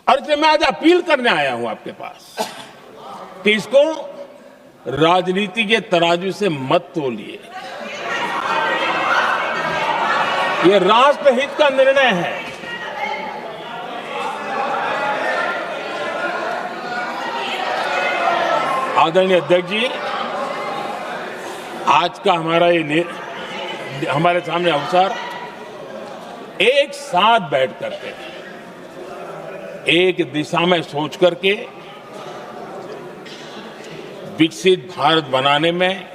और इसलिए मैं आज अपील करने आया हूं आपके पास कि इसको राजनीति के तराजू से मत तोलिए। ये राष्ट्रहित का निर्णय है। आदरणीय अध्यक्ष जी, आज का हमारे सामने अवसर एक साथ बैठ करके एक दिशा में सोच करके विकसित भारत बनाने में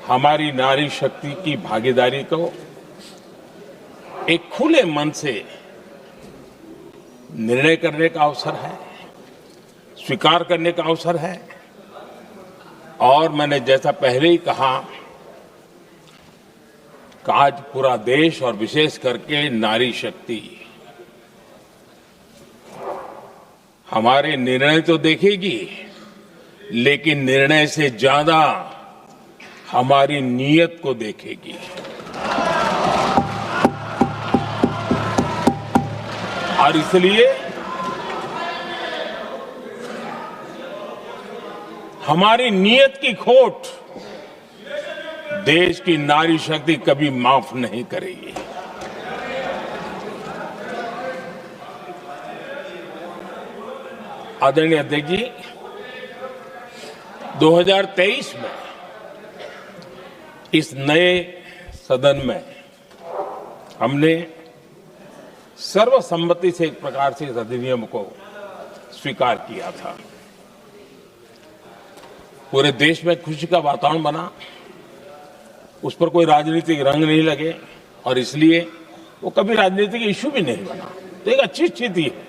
हमारी नारी शक्ति की भागीदारी को एक खुले मन से निर्णय करने का अवसर है, स्वीकार करने का अवसर है। और मैंने जैसा पहले ही कहा कि आज पूरा देश और विशेष करके नारी शक्ति हमारे निर्णय तो देखेगी, लेकिन निर्णय से ज्यादा हमारी नीयत को देखेगी। और इसलिए हमारी नीयत की खोट देश की नारी शक्ति कभी माफ नहीं करेगी। आदरणीय अध्यक्ष जी, 2023 में इस नए सदन में हमने सर्वसम्मति से एक प्रकार से इस अधिनियम को स्वीकार किया था। पूरे देश में खुशी का वातावरण बना, उस पर कोई राजनीतिक रंग नहीं लगे और इसलिए वो कभी राजनीतिक इश्यू भी नहीं बना। तो एक अच्छी स्थिति है।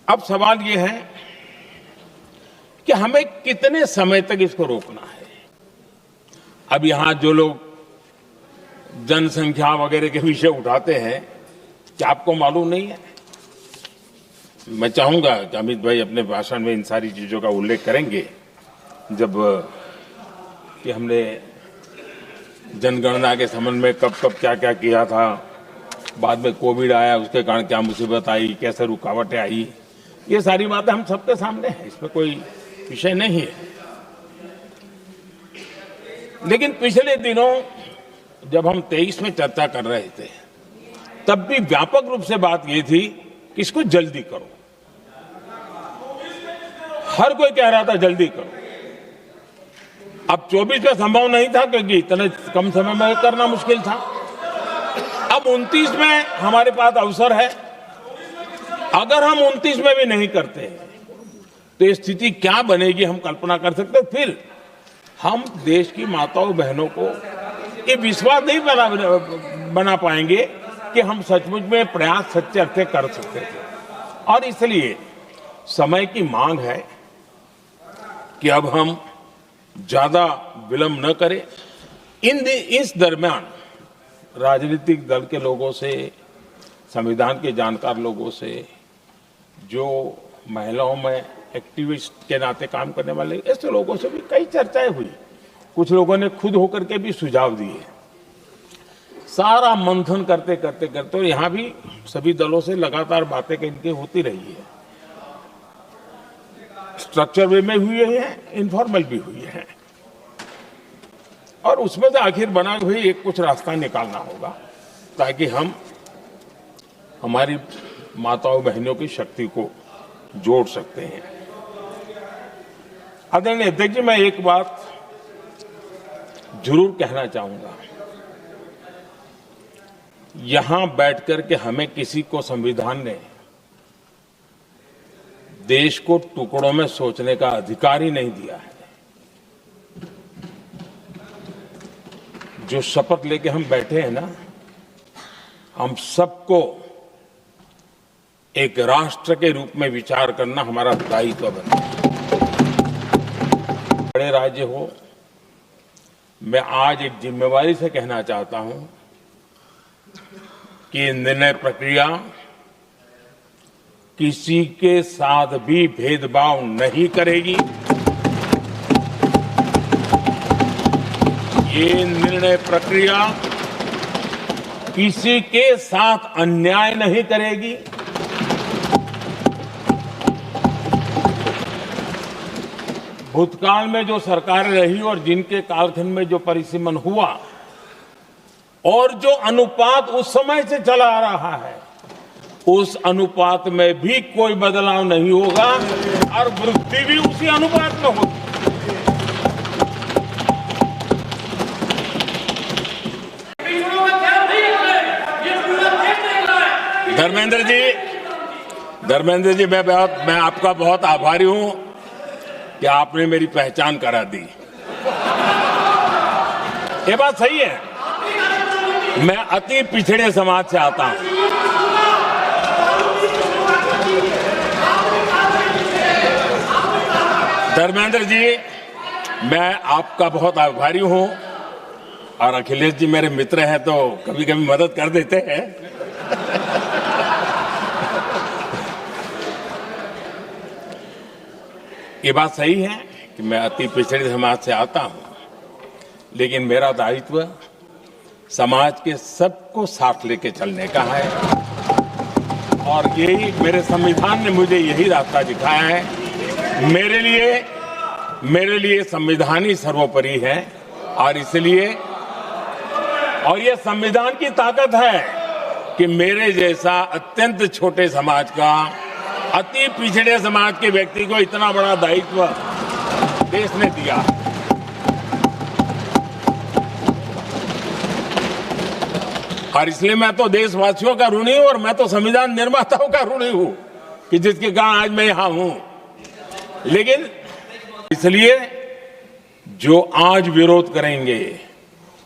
अब सवाल ये है कि हमें कितने समय तक इसको रोकना है। अब यहां जो लोग जनसंख्या वगैरह के विषय उठाते हैं, क्या आपको मालूम नहीं है? मैं चाहूंगा कि अमित भाई अपने भाषण में इन सारी चीजों का उल्लेख करेंगे, जब कि हमने जनगणना के संबंध में कब कब क्या क्या किया था, बाद में कोविड आया, उसके कारण क्या मुसीबत आई, कैसे रुकावटें आई, ये सारी बातें हम सबके सामने हैं, इसमें कोई विषय नहीं है। लेकिन पिछले दिनों जब हम 23 में चर्चा कर रहे थे, तब भी व्यापक रूप से बात ये थी कि इसको जल्दी करो। हर कोई कह रहा था जल्दी करो। अब 24 में संभव नहीं था क्योंकि इतने कम समय में करना मुश्किल था। अब 29 में हमारे पास अवसर है। अगर हम 29 में भी नहीं करते तो ये स्थिति क्या बनेगी हम कल्पना कर सकते। फिर हम देश की माताओं बहनों को ये विश्वास नहीं बना पाएंगे कि हम सचमुच में प्रयास सच्चे अर्थ से कर सकते थे। और इसलिए समय की मांग है कि अब हम ज्यादा विलंब न करें। इस दरमियान राजनीतिक दल के लोगों से, संविधान के जानकार लोगों से, जो महिलाओं में एक्टिविस्ट के नाते काम करने वाले, ऐसे लोगों से भी कई चर्चाएं हुई। कुछ लोगों ने खुद होकर के भी सुझाव दिए। सारा मंथन करते करते करते और यहां भी सभी दलों से लगातार बातें इनकी होती रही है। स्ट्रक्चर वे में हुई है, इनफॉर्मल भी हुई है, और उसमें से आखिर बना हुई एक कुछ रास्ता निकालना होगा ताकि हम हमारी माताओं बहनों की शक्ति को जोड़ सकते हैं। आदरणीय अध्यक्ष जी, मैं एक बात जरूर कहना चाहूंगा। यहां बैठकर के हमें किसी को संविधान ने देश को टुकड़ों में सोचने का अधिकार ही नहीं दिया है। जो शपथ लेके हम बैठे हैं ना, हम सबको एक राष्ट्र के रूप में विचार करना हमारा दायित्व बना। बड़े राज्य हो, मैं आज एक जिम्मेवारी से कहना चाहता हूं कि निर्णय प्रक्रिया किसी के साथ भी भेदभाव नहीं करेगी। ये निर्णय प्रक्रिया किसी के साथ अन्याय नहीं करेगी, भूतकाल में जो सरकारें रही और जिनके कालखंड में जो परिसीमन हुआ और जो अनुपात उस समय से चला आ रहा है, उस अनुपात में भी कोई बदलाव नहीं होगा और वृद्धि भी उसी अनुपात में होगी। धर्मेंद्र जी, मैं आपका बहुत आभारी हूं कि आपने मेरी पहचान करा दी। ये बात सही है, मैं अति पिछड़े समाज से आता हूं। धर्मेंद्र जी, मैं आपका बहुत आभारी हूं और अखिलेश जी मेरे मित्र हैं तो कभी कभी मदद कर देते हैं। ये बात सही है कि मैं अति पिछड़े समाज से आता हूं, लेकिन मेरा दायित्व समाज के सबको साथ लेके चलने का है और यही मेरे संविधान ने मुझे यही रास्ता दिखाया है। मेरे लिए संविधान ही सर्वोपरि है और इसलिए और ये संविधान की ताकत है कि मेरे जैसा अत्यंत छोटे समाज का, अति पिछड़े समाज के व्यक्ति को इतना बड़ा दायित्व देश ने दिया। और इसलिए मैं तो देशवासियों का ऋणी हूं और मैं तो संविधान निर्माताओं का ऋणी हूं कि जिसके कारण आज मैं यहां हूं। लेकिन इसलिए जो आज विरोध करेंगे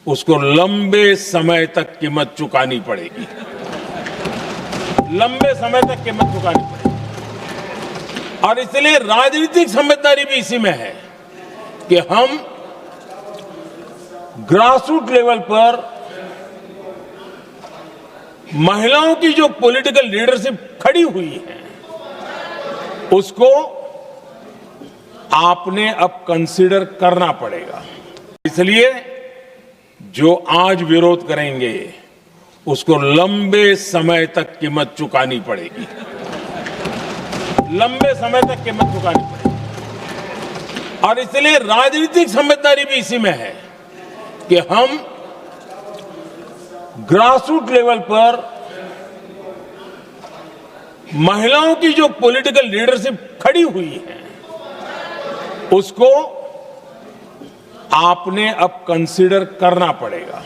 उसको लंबे समय तक कीमत चुकानी पड़ेगी, लंबे समय तक कीमत चुकानी पड़ेगी। और इसलिए राजनीतिक समझदारी भी इसी में है कि हम ग्रासरूट लेवल पर महिलाओं की जो पॉलिटिकल लीडरशिप खड़ी हुई है उसको आपने अब कंसीडर करना पड़ेगा। इसलिए जो आज विरोध करेंगे उसको लंबे समय तक कीमत चुकानी पड़ेगी, लंबे समय तक कीमत चुकानी पड़ेगी। और इसलिए राजनीतिक समझदारी भी इसी में है कि हम ग्रासरूट लेवल पर महिलाओं की जो पॉलिटिकल लीडरशिप खड़ी हुई है उसको आपने अब कंसीडर करना पड़ेगा।